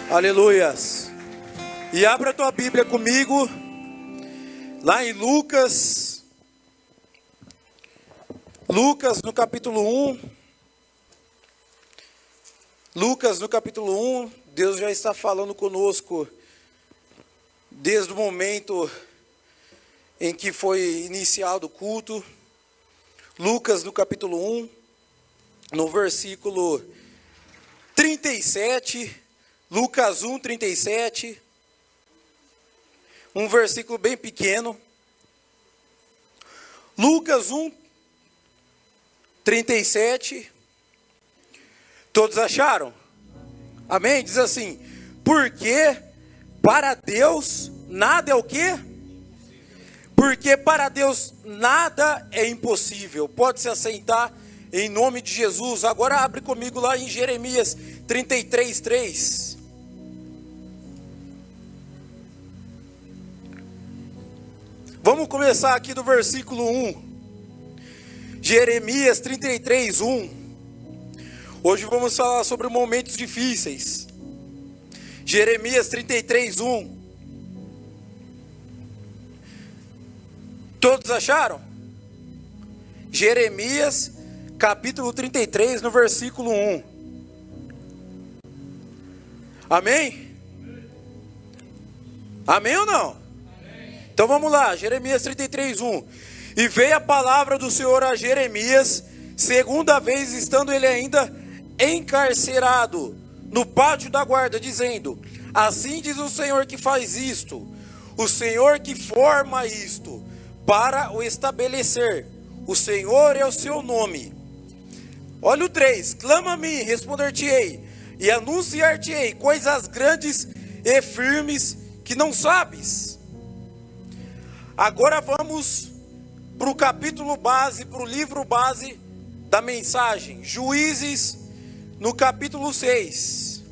Aleluias. E abra a tua Bíblia comigo, lá em Lucas no capítulo 1. Lucas no capítulo 1, Deus já está falando conosco desde o momento em que foi iniciado o culto. Lucas no capítulo 1, no versículo 37, Lucas 1, 37, um versículo bem pequeno. Lucas 1, 37, todos acharam? Amém? Diz assim: porque para Deus nada é o quê? Porque para Deus nada é impossível. Pode se assentar em nome de Jesus. Agora abre comigo lá em Jeremias 33, 3. Vamos começar aqui do versículo 1. Jeremias 33, 1. Hoje vamos falar sobre momentos difíceis. Jeremias 33, 1. Todos acharam? Jeremias capítulo 33, no versículo 1. Amém? Amém ou não? Amém. Então vamos lá, Jeremias 33, 1. E veio a palavra do Senhor a Jeremias, segunda vez estando ele ainda encarcerado no pátio da guarda, dizendo: assim diz o Senhor que faz isto, o Senhor que forma isto, para o estabelecer. O Senhor é o seu nome. Olha o 3. Clama-me, responder-te-ei, e anunciar-te-ei coisas grandes e firmes que não sabes. Agora vamos para o capítulo base, para o livro base da mensagem. Juízes, no capítulo 6.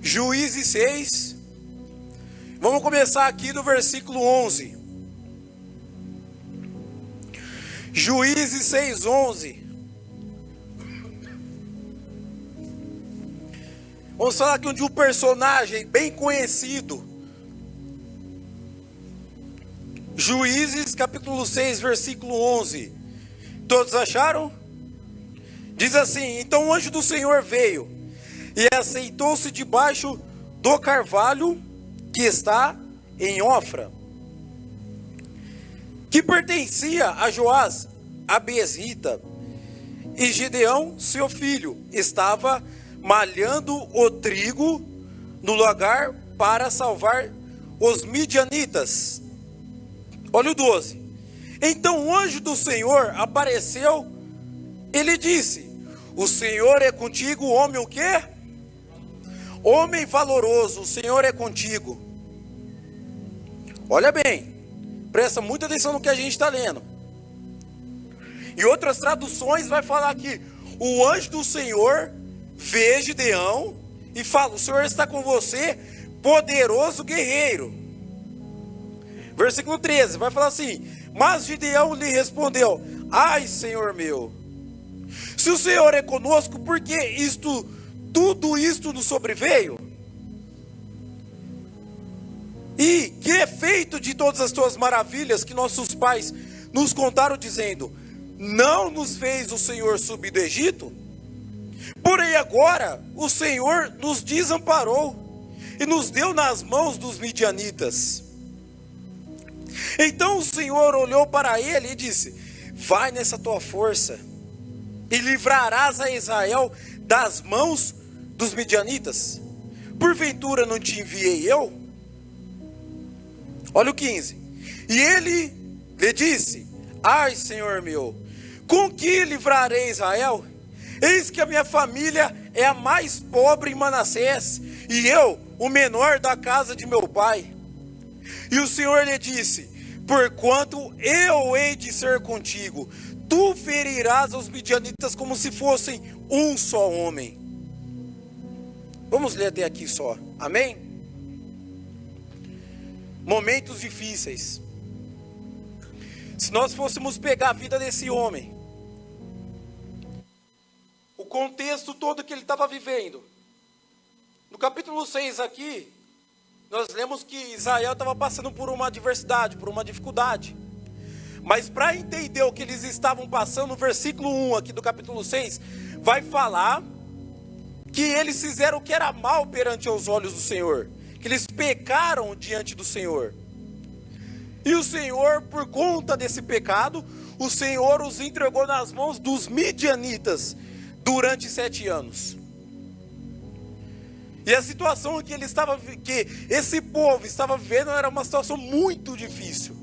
Juízes 6. Vamos começar aqui do versículo 11. Juízes 6, 11. Vamos falar aqui de um personagem bem conhecido. Juízes capítulo 6, versículo 11. Todos acharam? Diz assim: então o anjo do Senhor veio e assentou-se debaixo do carvalho que está em Ofra, que pertencia a Joás, a Bezrita, e Gideão, seu filho, estava malhando o trigo no lugar para salvar os midianitas. Olha o 12. Então o anjo do Senhor apareceu, ele disse: o Senhor é contigo, homem o quê? Homem valoroso, o Senhor é contigo. Olha bem, presta muita atenção no que a gente está lendo. Em outras traduções vai falar que o anjo do Senhor vê Gideão e fala: o Senhor está com você, poderoso guerreiro. Versículo 13 vai falar assim: mas Gideão lhe respondeu: ai, Senhor meu, se o Senhor é conosco, por que tudo isto nos sobreveio? E que é feito de todas as tuas maravilhas que nossos pais nos contaram, dizendo: não nos fez o Senhor subir do Egito? Porém agora o Senhor nos desamparou e nos deu nas mãos dos midianitas. Então o Senhor olhou para ele e disse: vai nessa tua força e livrarás a Israel das mãos dos midianitas. Porventura não te enviei eu? Olha o 15. E ele lhe disse: ai, Senhor meu, com que livrarei Israel? Eis que a minha família é a mais pobre em Manassés, e eu, o menor da casa de meu pai. E o Senhor lhe disse: porquanto eu hei de ser contigo, tu ferirás os midianitas como se fossem um só homem. Vamos ler até aqui só, amém? Momentos difíceis. Se nós fôssemos pegar a vida desse homem, o contexto todo que ele estava vivendo. No capítulo 6 aqui, nós lemos que Israel estava passando por uma adversidade, por uma dificuldade. Mas para entender o que eles estavam passando, no versículo 1 aqui do capítulo 6, vai falar que eles fizeram o que era mal perante os olhos do Senhor, que eles pecaram diante do Senhor. E o Senhor, por conta desse pecado, o Senhor os entregou nas mãos dos midianitas durante 7 anos. E a situação que esse povo estava vivendo era uma situação muito difícil.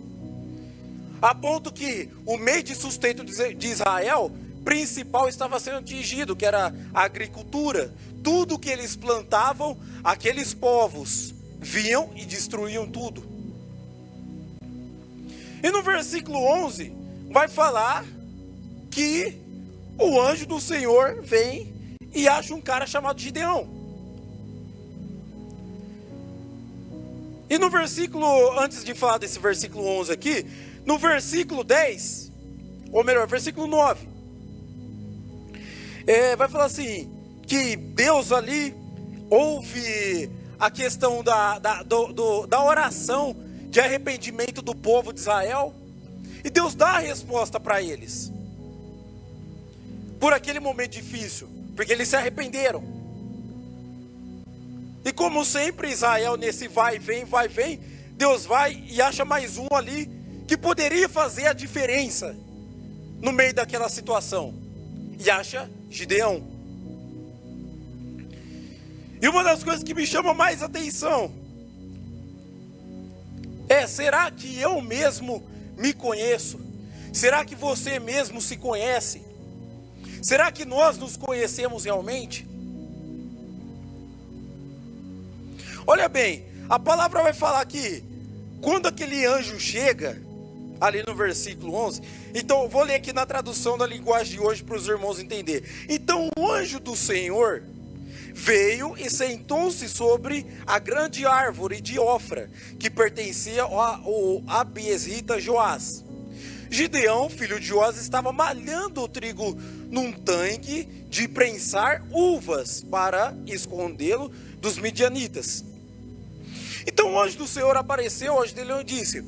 A ponto que o meio de sustento de Israel principal estava sendo atingido, que era a agricultura. Tudo que eles plantavam, aqueles povos vinham e destruíam tudo. E no versículo 11 vai falar que o anjo do Senhor vem e acha um cara chamado Gideão. E no versículo, antes de falar desse versículo 11 aqui, no versículo 10, ou melhor, versículo 9, vai falar assim, que Deus ali ouve a questão da oração de arrependimento do povo de Israel, e Deus dá a resposta para eles, por aquele momento difícil, porque eles se arrependeram. E como sempre, Israel nesse vai e vem, Deus vai e acha mais um ali, que poderia fazer a diferença, no meio daquela situação, e acha Gideão. E uma das coisas que me chama mais atenção, será que eu mesmo me conheço? Será que você mesmo se conhece? Será que nós nos conhecemos realmente? Olha bem, a palavra vai falar que quando aquele anjo chega, ali no versículo 11, então eu vou ler aqui na tradução da linguagem de hoje para os irmãos entenderem. Então o anjo do Senhor veio e sentou-se sobre a grande árvore de Ofra, que pertencia ao abiesrita Joás. Gideão, filho de Joás, estava malhando o trigo num tanque de prensar uvas para escondê-lo dos midianitas. Então o anjo do Senhor apareceu, o anjo dele e disse: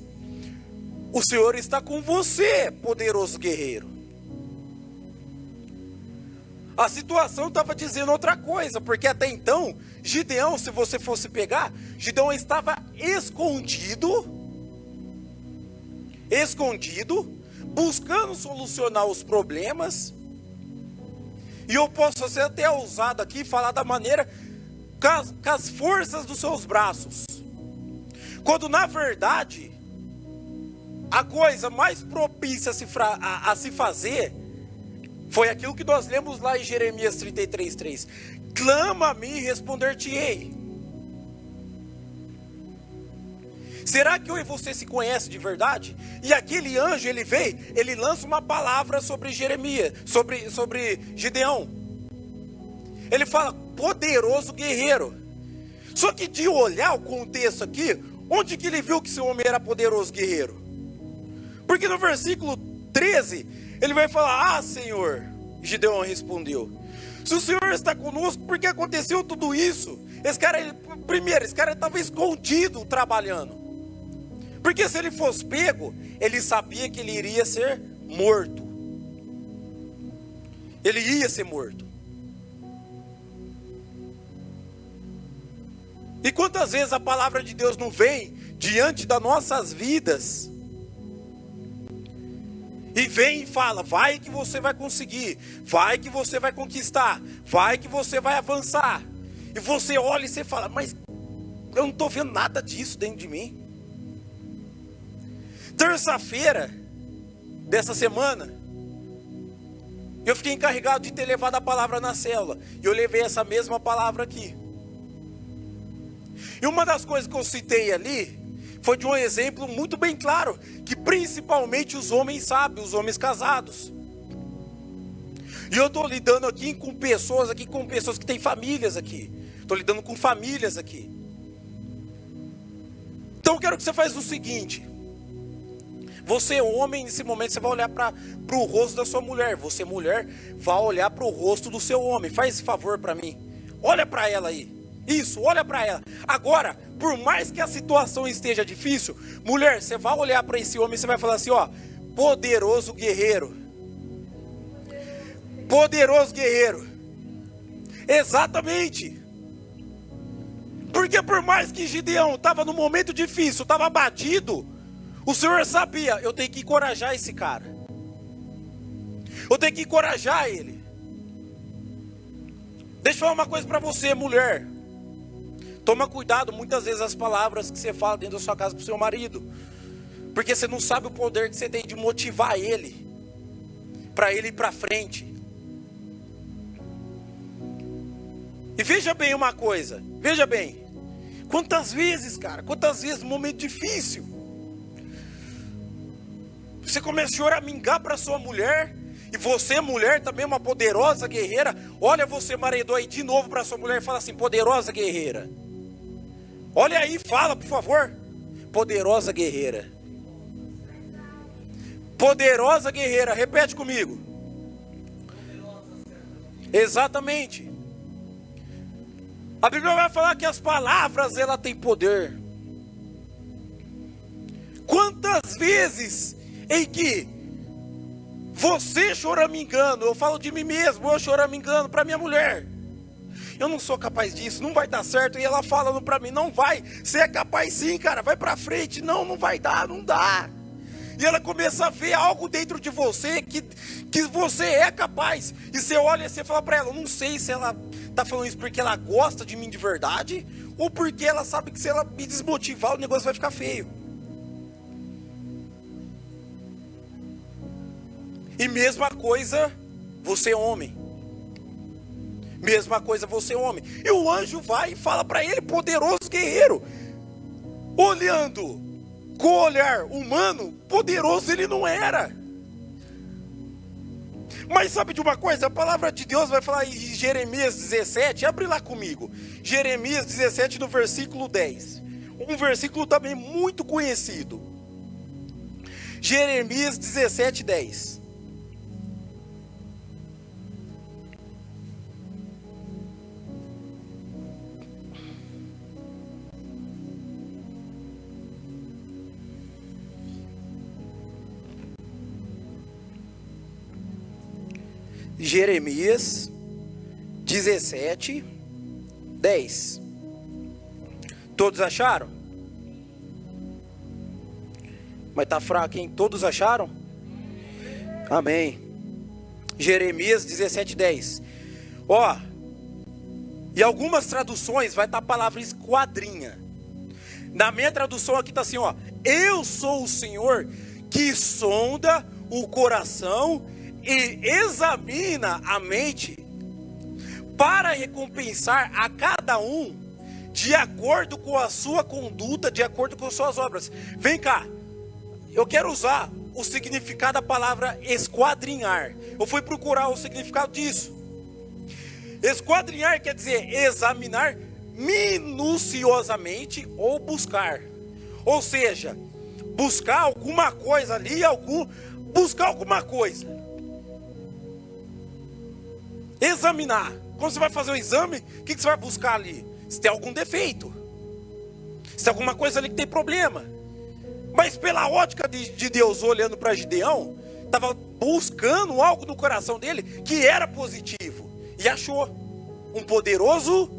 o Senhor está com você, poderoso guerreiro. A situação estava dizendo outra coisa, porque até então, Gideão, se você fosse pegar, Gideão estava escondido, buscando solucionar os problemas, e eu posso ser até ousado aqui, falar da maneira, com as forças dos seus braços, quando na verdade, a coisa mais propícia a se fazer, foi aquilo que nós lemos lá em Jeremias 33:3. Clama a mim e responder-te-ei. Será que eu e você se conhecem de verdade? E aquele anjo, ele veio, ele lança uma palavra sobre Jeremias, sobre Gideão. Ele fala, poderoso guerreiro. Só que de olhar o contexto aqui, onde que ele viu que esse homem era poderoso guerreiro? Porque no versículo 13, ele vai falar, Senhor, Gideão respondeu, se o Senhor está conosco, por que aconteceu tudo isso? Esse cara estava escondido trabalhando. Porque se ele fosse pego, ele sabia que ele iria ser morto. Ele ia ser morto. E quantas vezes a palavra de Deus não vem diante das nossas vidas, e vem e fala, vai que você vai conseguir, vai que você vai conquistar, vai que você vai avançar. E você olha e você fala, mas eu não estou vendo nada disso dentro de mim. Terça-feira dessa semana, eu fiquei encarregado de ter levado a palavra na célula, e eu levei essa mesma palavra aqui. E uma das coisas que eu citei ali, foi de um exemplo muito bem claro, que principalmente os homens sabem, os homens casados. E eu estou lidando aqui com pessoas que têm famílias aqui. Estou lidando com famílias aqui. Então eu quero que você faça o seguinte. Você homem, nesse momento você vai olhar para o rosto da sua mulher. Você mulher, vai olhar para o rosto do seu homem. Faz esse favor para mim. Olha para ela aí. Isso, olha para ela. Agora, por mais que a situação esteja difícil, mulher, você vai olhar para esse homem e você vai falar assim, ó, poderoso guerreiro. Poderoso guerreiro. Exatamente. Porque por mais que Gideão estava num momento difícil, estava abatido, o Senhor sabia, eu tenho que encorajar esse cara. Eu tenho que encorajar ele. Deixa eu falar uma coisa para você, mulher. Toma cuidado, muitas vezes, as palavras que você fala dentro da sua casa para o seu marido. Porque você não sabe o poder que você tem de motivar ele, para ele ir para frente. E veja bem uma coisa, veja bem. Quantas vezes, cara, quantas vezes num momento difícil, você começa a choramingar para sua mulher, e você, mulher, também uma poderosa guerreira, olha você, marido, aí de novo para sua mulher e fala assim, poderosa guerreira. Olha aí, fala, por favor. Poderosa guerreira. Poderosa guerreira, repete comigo. Exatamente. A Bíblia vai falar que as palavras, ela tem poder. Quantas vezes em que você choramingando, eu falo de mim mesmo, eu choramingando para minha mulher, eu não sou capaz disso, não vai dar certo, e ela falando para mim, não vai, você é capaz sim, cara, vai para frente, não vai dar, não dá. E ela começa a ver algo dentro de você que você é capaz. E você olha e você fala para ela, eu não sei se ela está falando isso porque ela gosta de mim de verdade, ou porque ela sabe que se ela me desmotivar o negócio vai ficar feio. E mesma coisa, você homem. Mesma coisa, você homem. E o anjo vai e fala para ele, poderoso guerreiro. Olhando com o olhar humano, poderoso ele não era. Mas sabe de uma coisa? A palavra de Deus vai falar em Jeremias 17, abre lá comigo. Jeremias 17 no versículo 10. Um versículo também muito conhecido. Jeremias 17, 10. Jeremias 17, 10. Todos acharam? Mas tá fraco, hein? Todos acharam? Amém. Jeremias 17, 10. Ó, e algumas traduções vai estar a palavra esquadrinha. Na minha tradução aqui tá assim, ó. Eu sou o Senhor que sonda o coração e examina a mente para recompensar a cada um de acordo com a sua conduta, de acordo com as suas obras. Vem cá, eu quero usar o significado da palavra esquadrinhar. Eu fui procurar o significado disso. Esquadrinhar quer dizer examinar minuciosamente ou buscar. Ou seja, buscar alguma coisa ali, buscar alguma coisa. Examinar. Quando você vai fazer o exame, o que você vai buscar ali? Se tem algum defeito, se tem alguma coisa ali que tem problema. Mas pela ótica de Deus, olhando para Gideão, estava buscando algo no coração dele que era positivo. E achou um poderoso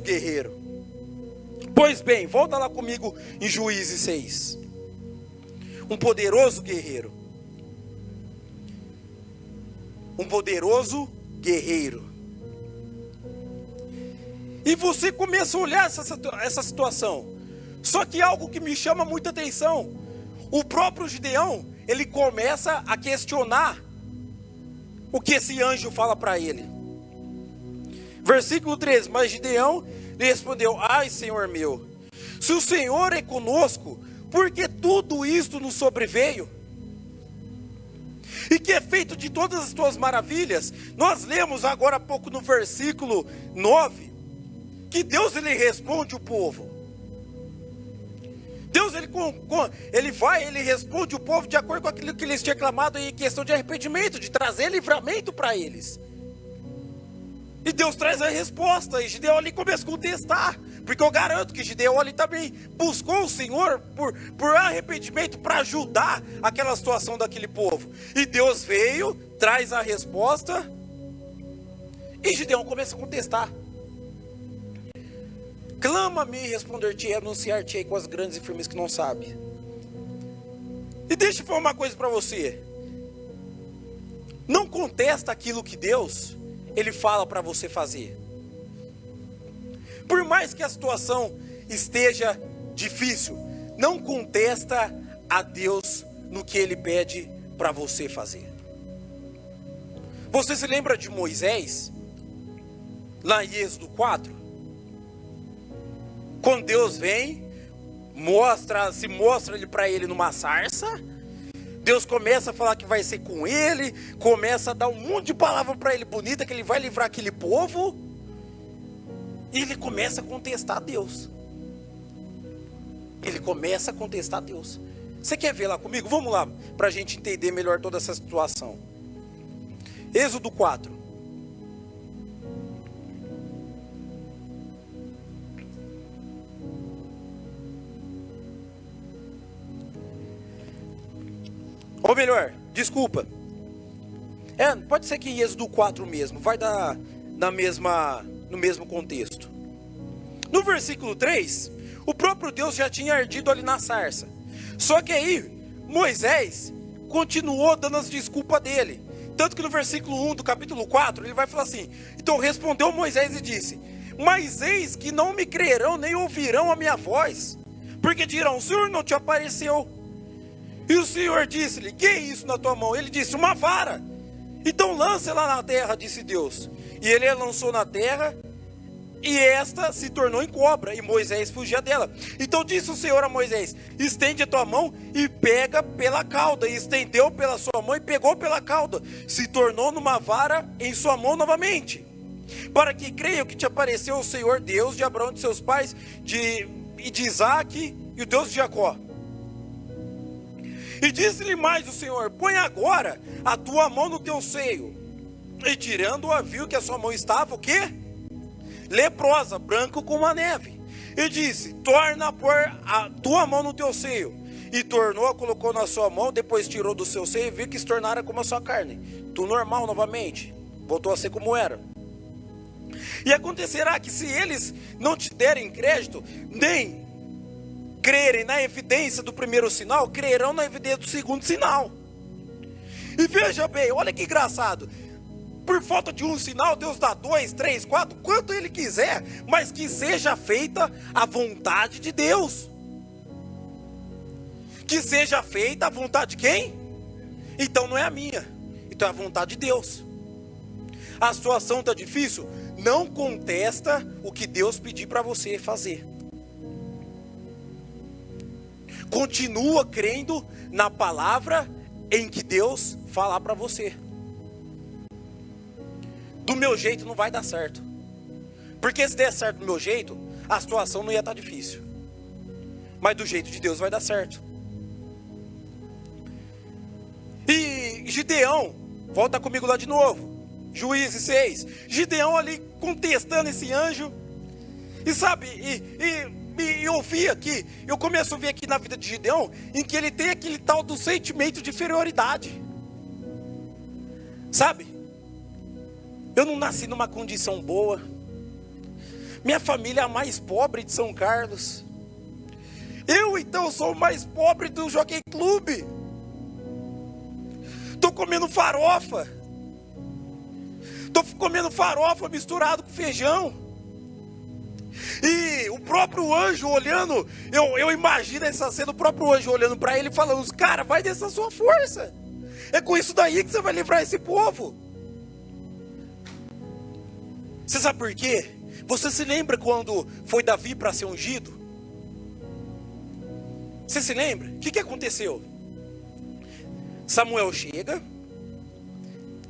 guerreiro. Pois bem, volta lá comigo em Juízes 6. Um poderoso guerreiro. Um poderoso guerreiro. E você começa a olhar essa situação. Só que algo que me chama muita atenção. O próprio Gideão, ele começa a questionar o que esse anjo fala para ele. Versículo 13. Mas Gideão lhe respondeu: ai, Senhor meu, se o Senhor é conosco, por que tudo isto nos sobreveio? E que é feito de todas as tuas maravilhas? Nós lemos agora há pouco no versículo 9, que Deus ele responde o povo. Deus, ele responde o povo de acordo com aquilo que eles tinham clamado em questão de arrependimento, de trazer livramento para eles. E Deus traz a resposta, e Gideão ali começa a contestar, porque eu garanto que Gideão ali também buscou o Senhor por arrependimento para ajudar aquela situação daquele povo. E Deus veio, traz a resposta, e Gideão começa a contestar. Clama-me e responder-te, anunciar-te com as grandes e firmes que não sabe. E deixa eu falar uma coisa para você. Não contesta aquilo que Deus, Ele fala para você fazer. Por mais que a situação esteja difícil, não contesta a Deus no que Ele pede para você fazer. Você se lembra de Moisés? Lá em Êxodo 4? Quando Deus vem, se mostra ele para ele numa sarça, Deus começa a falar que vai ser com ele, começa a dar um monte de palavra para ele bonita, que ele vai livrar aquele povo, e ele começa a contestar Deus. Ele começa a contestar Deus. Você quer ver lá comigo? Vamos lá, para a gente entender melhor toda essa situação. Êxodo 4. Ou melhor, desculpa. Pode ser que em Êxodo 4 mesmo, vai dar no mesmo contexto. No versículo 3, o próprio Deus já tinha ardido ali na sarça. Só que aí, Moisés continuou dando as desculpas dele. Tanto que no versículo 1 do capítulo 4, ele vai falar assim: então respondeu Moisés e disse: mas eis que não me crerão, nem ouvirão a minha voz, porque dirão, o Senhor não te apareceu. E o Senhor disse-lhe: que é isso na tua mão? Ele disse: uma vara. Então lance lá na terra, disse Deus. E ele lançou na terra, e esta se tornou em cobra, e Moisés fugia dela. Então disse o Senhor a Moisés: estende a tua mão e pega pela cauda. E estendeu pela sua mão e pegou pela cauda. Se tornou numa vara em sua mão novamente. Para que creiam que te apareceu o Senhor Deus de Abraão, de seus pais, e de Isaque, e o Deus de Jacó. E disse-lhe mais o Senhor: põe agora a tua mão no teu seio. E tirando-a, viu que a sua mão estava o quê? Leprosa, branco como a neve. E disse: torna a pôr a tua mão no teu seio. E tornou, a colocou na sua mão, depois tirou do seu seio e viu que se tornara como a sua carne. Tu normal novamente, voltou a ser como era. E acontecerá que se eles não te derem crédito, nem crerem na evidência do primeiro sinal, crerão na evidência do segundo sinal. E veja bem, olha que engraçado. Por falta de um sinal, Deus dá 2, 3, 4, quanto Ele quiser, mas que seja feita a vontade de Deus. Que seja feita a vontade de quem? Então não é a minha, então é a vontade de Deus. A situação está difícil? Não contesta o que Deus pedir para você fazer. Continua crendo na palavra em que Deus falar para você. Do meu jeito não vai dar certo. Porque se der certo do meu jeito, a situação não ia estar difícil. Mas do jeito de Deus vai dar certo. E Gideão, volta comigo lá de novo. Juízes 6. Gideão ali contestando esse anjo. E sabe, eu vi aqui, eu começo a ver aqui na vida de Gideão, em que ele tem aquele tal do sentimento de inferioridade. Sabe? Eu não nasci numa condição boa. Minha família é a mais pobre de São Carlos. Eu então sou o mais pobre do Jockey Club. Estou comendo farofa. Estou comendo farofa misturado com feijão. E o próprio anjo olhando, eu imagino essa cena, o próprio anjo olhando para ele e falando: cara, vai dessa sua força. É com isso daí que você vai livrar esse povo. Você sabe por quê? Você se lembra quando foi Davi para ser ungido? Você se lembra? O que aconteceu? Samuel chega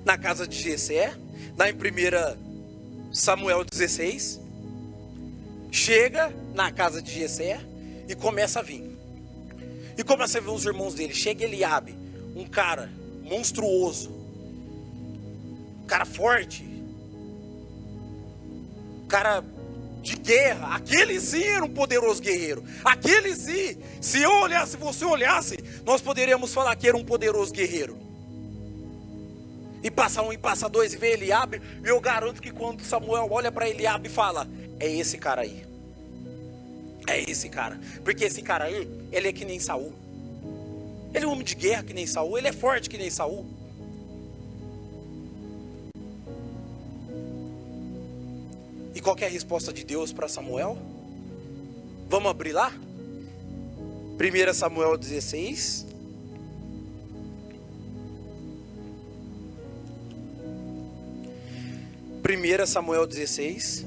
na casa de Jessé, lá em 1 Samuel 16. Chega na casa de Jessé e começa a vir. E começa a ver os irmãos dele. Chega Eliabe, um cara monstruoso, cara forte, cara de guerra. Aquele sim era um poderoso guerreiro. Aquele sim, se eu olhasse, se você olhasse, nós poderíamos falar que era um poderoso guerreiro. E passa um, e passa dois, e vê Eliabe, e eu garanto que quando Samuel olha para Eliabe e fala: é esse cara aí. É esse cara. Porque esse cara aí, ele é que nem Saul. Ele é um homem de guerra que nem Saul. Ele é forte que nem Saul. E qual que é a resposta de Deus para Samuel? Vamos abrir lá? 1 Samuel 16. Samuel 16.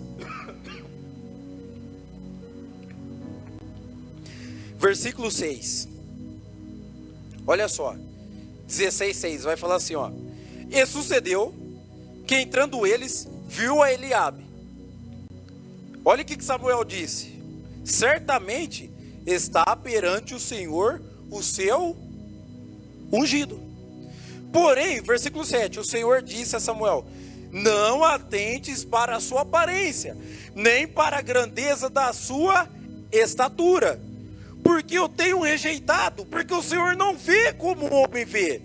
Versículo 6. Olha só. 16:6 vai falar assim, ó: e sucedeu que entrando eles, viu a Eliabe. Olha o que Samuel disse: certamente está perante o Senhor o seu ungido. Porém, versículo 7, o Senhor disse a Samuel: não atentes para a sua aparência, nem para a grandeza da sua estatura, porque eu tenho rejeitado, porque o Senhor não vê como o homem vê.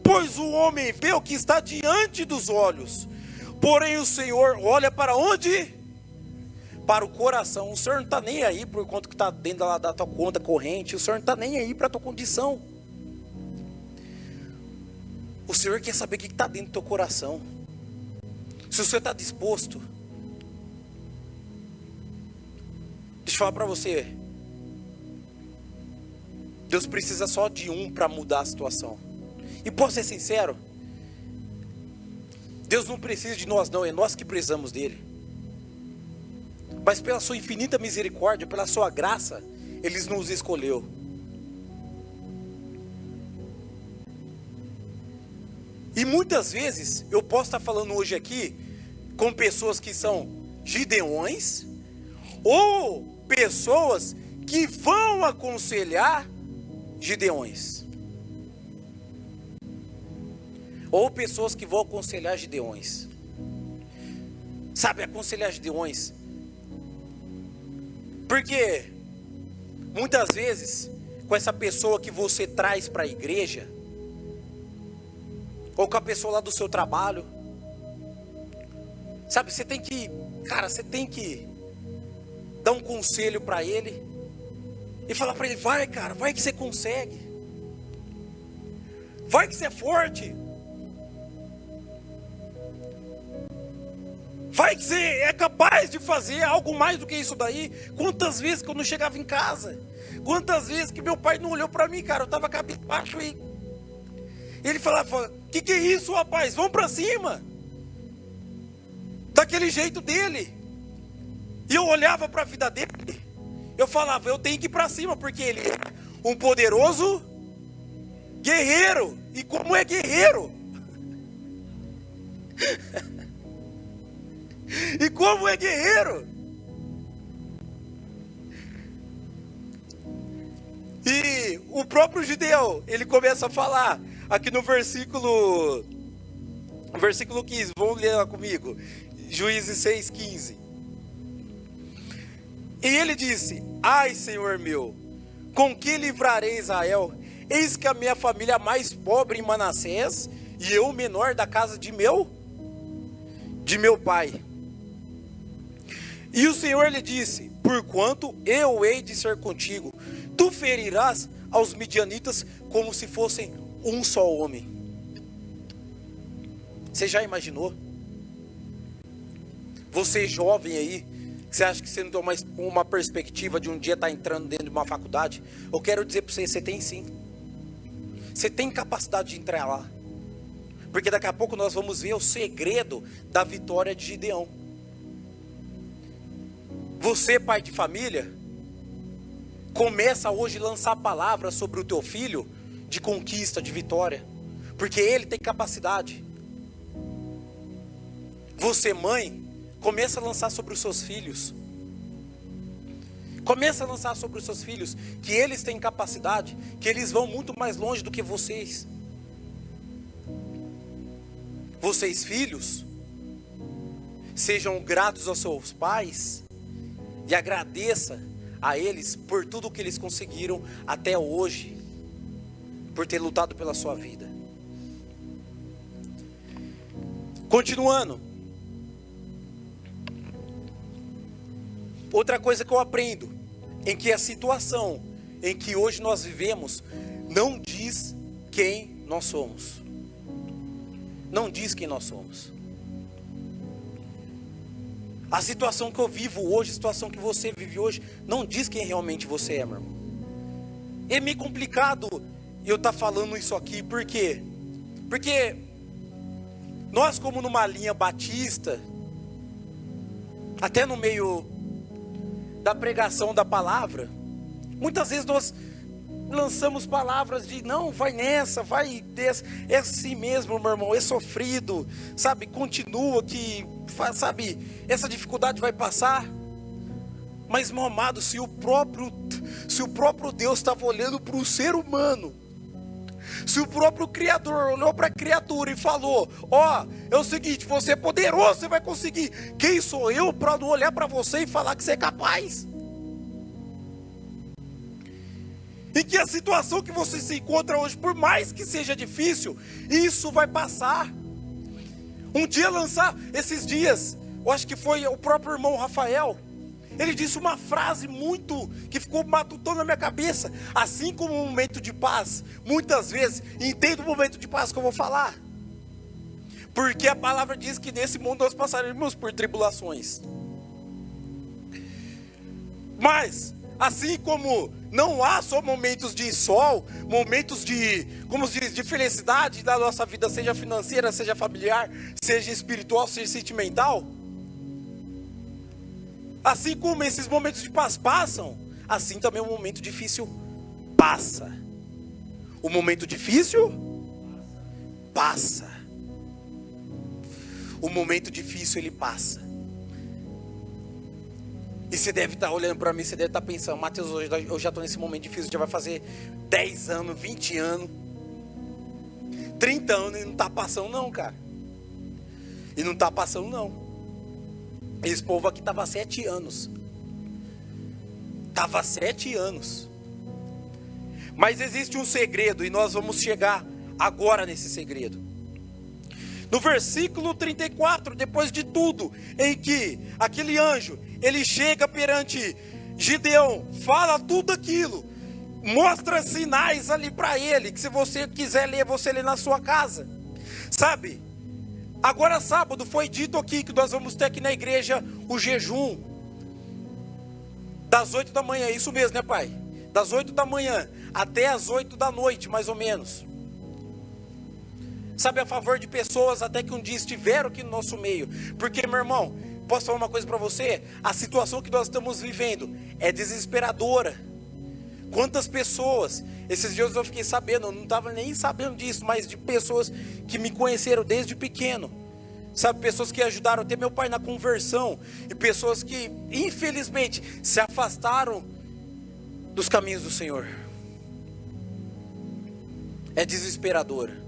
Pois o homem vê o que está diante dos olhos, porém o Senhor olha para onde? Para o coração. O Senhor não está nem aí por quanto que está dentro da tua conta corrente. O Senhor não está nem aí para a tua condição. O Senhor quer saber o que está dentro do teu coração. Se o Senhor está disposto. Deixa eu falar para você. Deus precisa só de um para mudar a situação. E posso ser sincero, Deus não precisa de nós não, é nós que precisamos dele. Mas pela sua infinita misericórdia, pela sua graça, Ele nos escolheu. E muitas vezes, eu posso estar falando hoje aqui, com pessoas que são gideões, ou pessoas que vão aconselhar gideões. Ou pessoas que vão aconselhar gideões. Sabe, aconselhar gideões. Porque muitas vezes, com essa pessoa que você traz para a igreja, ou com a pessoa lá do seu trabalho, sabe, você tem que dar um conselho para ele, e falar para ele: vai cara, vai que você consegue, vai que você é forte, vai que você é capaz de fazer algo mais do que isso daí. Quantas vezes que eu não chegava em casa, quantas vezes que meu pai não olhou para mim, cara, eu estava cabisbaixo e ele falava: que é isso, rapaz, vamos para cima, daquele jeito dele. E eu olhava para a vida dele, eu falava: eu tenho que ir para cima, porque ele é um poderoso guerreiro. E como é guerreiro? E como é guerreiro? E o próprio Gideão, ele começa a falar aqui no versículo 15, vamos ler lá comigo, Juízes 6:15. E ele disse: ai, Senhor meu, com que livrarei Israel? Eis que a minha família é mais pobre em Manassés, e eu o menor da casa de meu pai. E o Senhor lhe disse: porquanto eu hei de ser contigo, tu ferirás aos midianitas como se fossem um só homem. Você já imaginou? Você jovem aí, você acha que você não tem uma perspectiva de um dia estar entrando dentro de uma faculdade? Eu quero dizer para você, você tem sim. Você tem capacidade de entrar lá. Porque daqui a pouco nós vamos ver o segredo da vitória de Gideão. Você, pai de família, começa hoje a lançar palavras sobre o teu filho de conquista, de vitória. Porque ele tem capacidade. Você, mãe, começa a lançar sobre os seus filhos. Começa a lançar sobre os seus filhos que eles têm capacidade, que eles vão muito mais longe do que vocês. Vocês, filhos, sejam gratos aos seus pais e agradeça a eles por tudo que eles conseguiram até hoje, por ter lutado pela sua vida. Continuando, outra coisa que eu aprendo, em que a situação em que hoje nós vivemos não diz quem nós somos. Não diz quem nós somos. A situação que eu vivo hoje, a situação que você vive hoje, não diz quem realmente você é, meu irmão. É meio complicado eu estar falando isso aqui, por quê? Porque nós, como numa linha batista, até no meio da pregação da palavra, muitas vezes nós lançamos palavras de não, vai nessa, vai dessa, é assim mesmo, meu irmão, é sofrido, sabe, continua que, sabe, essa dificuldade vai passar. Mas, meu amado, se o próprio Deus estava olhando para o ser humano, se o próprio Criador olhou para a criatura e falou, ó, é o seguinte, você é poderoso, você vai conseguir, quem sou eu para não olhar para você e falar que você é capaz? E que a situação que você se encontra hoje, por mais que seja difícil, isso vai passar. Um dia lançar, esses dias, eu acho que foi o próprio irmão Rafael, ele disse uma frase muito, que ficou matutando na minha cabeça. Assim como um momento de paz, muitas vezes, entenda o momento de paz que eu vou falar. Porque a palavra diz que nesse mundo nós passaremos por tribulações. Mas, assim como não há só momentos de sol, momentos de, como se diz, de felicidade da nossa vida, seja financeira, seja familiar, seja espiritual, seja sentimental. Assim como esses momentos de paz passam, assim também o momento difícil passa. O momento difícil passa. O momento difícil ele passa. E você deve estar olhando para mim, você deve estar pensando, Mateus, hoje eu já estou nesse momento difícil, já vai fazer 10 anos, 20 anos, 30 anos e não está passando não, cara. E não está passando não. Esse povo aqui estava há 7 anos. Estava há 7 anos. Mas existe um segredo, e nós vamos chegar agora nesse segredo. No versículo 34, depois de tudo, em que aquele anjo, ele chega perante Gideão, fala tudo aquilo, mostra sinais ali para ele, que se você quiser ler, você lê na sua casa. Sabe? Agora sábado foi dito aqui que nós vamos ter aqui na igreja o jejum das 8 da manhã, isso mesmo, né, pai? Das 8 da manhã até as 8 da noite, mais ou menos. Sabe, a favor de pessoas até que um dia estiveram aqui no nosso meio. Porque, meu irmão, posso falar uma coisa para você? A situação que nós estamos vivendo é desesperadora. Quantas pessoas, esses dias eu fiquei sabendo, eu não estava nem sabendo disso, mas de pessoas que me conheceram desde pequeno. Sabe, pessoas que ajudaram até meu pai na conversão. E pessoas que, infelizmente, se afastaram dos caminhos do Senhor. É desesperadora.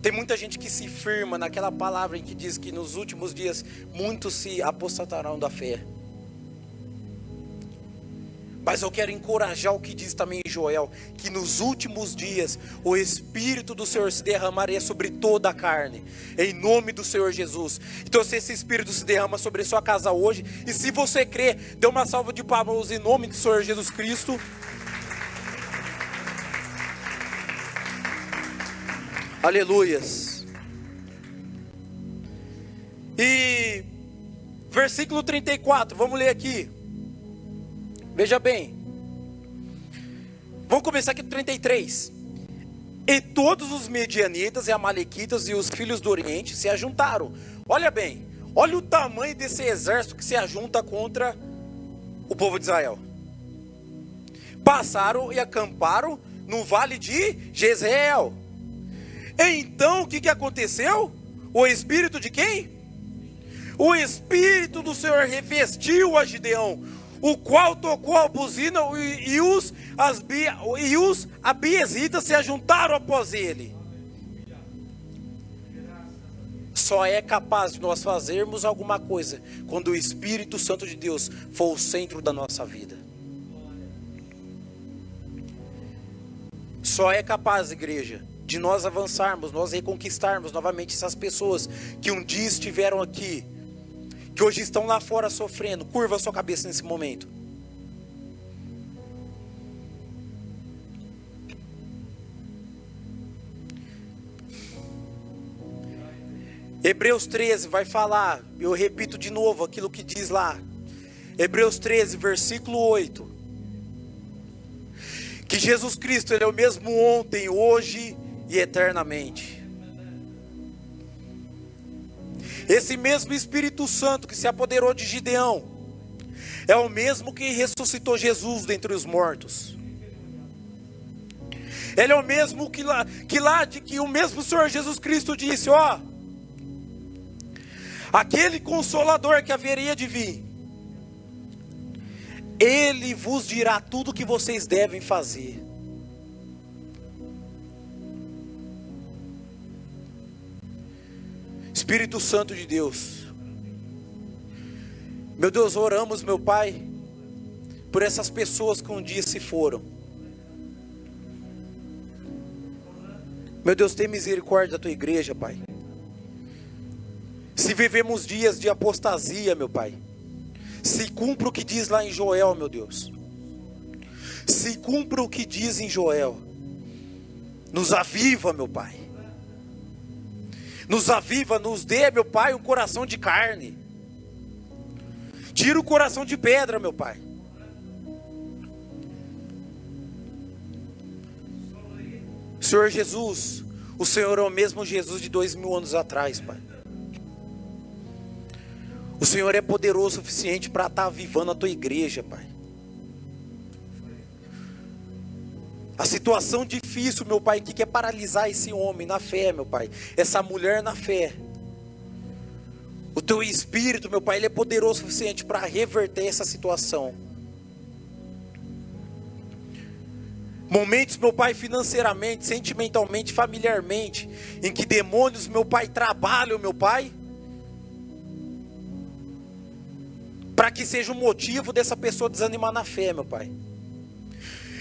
Tem muita gente que se firma naquela palavra em que diz que nos últimos dias muitos se apostatarão da fé. Mas eu quero encorajar o que diz também em Joel, que nos últimos dias o Espírito do Senhor se derramaria sobre toda a carne, em nome do Senhor Jesus. Então se esse Espírito se derrama sobre a sua casa hoje, e se você crê, dê uma salva de palmas em nome do Senhor Jesus Cristo. Aleluias. E versículo 34, vamos ler aqui. Veja bem. Vamos começar aqui do 33. E todos os medianitas e amalequitas e os filhos do Oriente se ajuntaram. Olha bem, olha o tamanho desse exército que se ajunta contra o povo de Israel. Passaram e acamparam no vale de Jezreel. Então, o que aconteceu? O espírito de quem? o Espírito do Senhor revestiu a Gideão, o qual tocou a buzina e os abiesitas se ajuntaram após ele. Só é capaz de nós fazermos alguma coisa quando o Espírito Santo de Deus for o centro da nossa vida. Só é capaz, igreja, de nós avançarmos, nós reconquistarmos novamente essas pessoas que um dia estiveram aqui, que hoje estão lá fora sofrendo. Curva a sua cabeça nesse momento. Hebreus 13 vai falar, eu repito de novo aquilo que diz lá. Hebreus 13, versículo 8. Que Jesus Cristo, Ele é o mesmo ontem, hoje e eternamente. Esse mesmo Espírito Santo que se apoderou de Gideão é o mesmo que ressuscitou Jesus dentre os mortos. Ele é o mesmo que o mesmo Senhor Jesus Cristo disse, ó, aquele Consolador que haveria de vir, Ele vos dirá tudo o que vocês devem fazer. Espírito Santo de Deus, meu Deus, oramos, meu Pai, por essas pessoas que um dia se foram. Meu Deus, tem misericórdia da tua igreja, Pai. Se vivemos dias de apostasia, meu Pai, se cumpra o que diz lá em Joel, meu Deus. Se cumpra o que diz em Joel. Nos aviva, meu Pai. Nos aviva, nos dê, meu Pai, um coração de carne. Tira o coração de pedra, meu Pai. Senhor Jesus, o Senhor é o mesmo Jesus de 2000 anos atrás, Pai. O Senhor é poderoso o suficiente para estar avivando a tua igreja, Pai. A situação difícil, meu Pai, que quer paralisar esse homem na fé, meu Pai, essa mulher na fé. O teu Espírito, meu Pai, Ele é poderoso o suficiente para reverter essa situação. Momentos, meu Pai, financeiramente, sentimentalmente, familiarmente, em que demônios, meu Pai, trabalham, meu Pai, para que seja um motivo dessa pessoa desanimar na fé, meu Pai.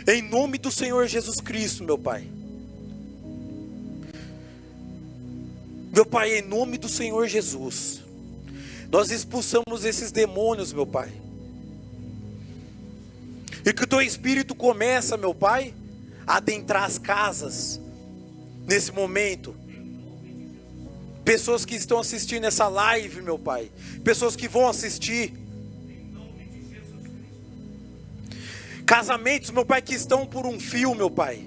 Em nome do Senhor Jesus Cristo, meu Pai. Meu Pai, em nome do Senhor Jesus, nós expulsamos esses demônios, meu Pai. E que o teu Espírito começa, meu Pai, a adentrar as casas, nesse momento. Pessoas que estão assistindo essa live, meu Pai. Pessoas que vão assistir. Casamentos, meu Pai, que estão por um fio, meu Pai.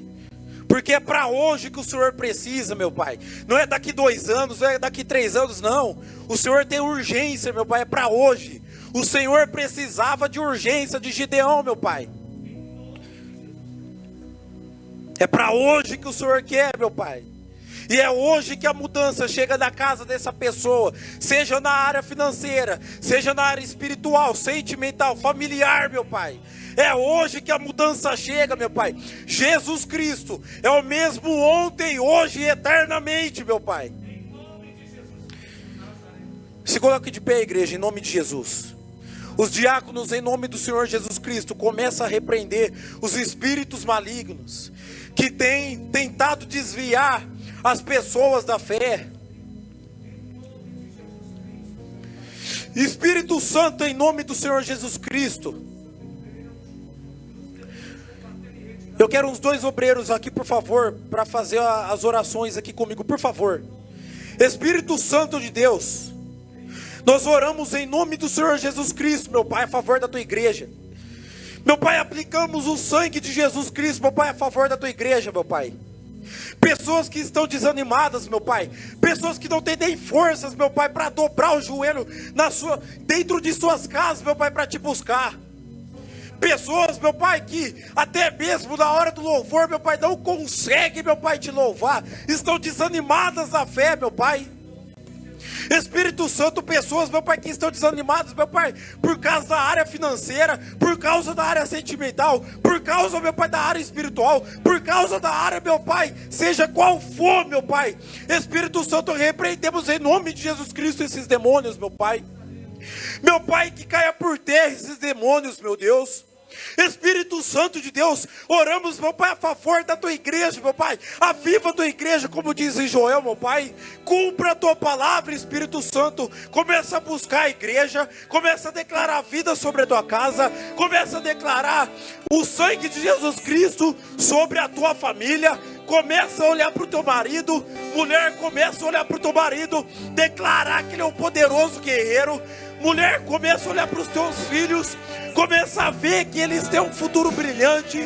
Porque é para hoje que o Senhor precisa, meu Pai. Não é daqui 2 anos, não é daqui 3 anos, não. O Senhor tem urgência, meu Pai, é para hoje. O Senhor precisava de urgência de Gideão, meu Pai. É para hoje que o Senhor quer, meu Pai. E é hoje que a mudança chega na casa dessa pessoa. Seja na área financeira, seja na área espiritual, sentimental, familiar, meu Pai. É hoje que a mudança chega, meu Pai. Jesus Cristo é o mesmo ontem, hoje e eternamente, meu Pai. Se coloque de pé, igreja, em nome de Jesus. Os diáconos, em nome do Senhor Jesus Cristo, começam a repreender os espíritos malignos que têm tentado desviar as pessoas da fé. Espírito Santo, em nome do Senhor Jesus Cristo. Eu quero uns 2 obreiros aqui, por favor, para fazer as orações aqui comigo, por favor. Espírito Santo de Deus, nós oramos em nome do Senhor Jesus Cristo, meu Pai, a favor da tua igreja. Meu Pai, aplicamos o sangue de Jesus Cristo, meu Pai, a favor da tua igreja, meu Pai. Pessoas que estão desanimadas, meu Pai. Pessoas que não têm nem forças, meu Pai, para dobrar o joelho dentro de suas casas, meu Pai, para te buscar. Pessoas, meu Pai, que até mesmo na hora do louvor, meu Pai, não conseguem, meu Pai, te louvar. Estão desanimadas na fé, meu Pai. Espírito Santo, pessoas, meu Pai, que estão desanimadas, meu Pai, por causa da área financeira, por causa da área sentimental, por causa, meu Pai, da área espiritual, por causa da área, meu Pai, seja qual for, meu Pai. Espírito Santo, repreendemos em nome de Jesus Cristo esses demônios, meu Pai. Meu Pai, que caia por terra esses demônios, meu Deus. Espírito Santo de Deus, oramos, meu Pai, a favor da tua igreja, meu Pai. Aviva a tua igreja, como diz em Joel, meu Pai. Cumpra a tua palavra, Espírito Santo. Começa a buscar a igreja, começa a declarar a vida sobre a tua casa, começa a declarar o sangue de Jesus Cristo sobre a tua família. Começa a olhar para o teu marido, mulher, começa a olhar para o teu marido, declarar que ele é um poderoso guerreiro. Mulher, começa a olhar para os teus filhos, começa a ver que eles têm um futuro brilhante.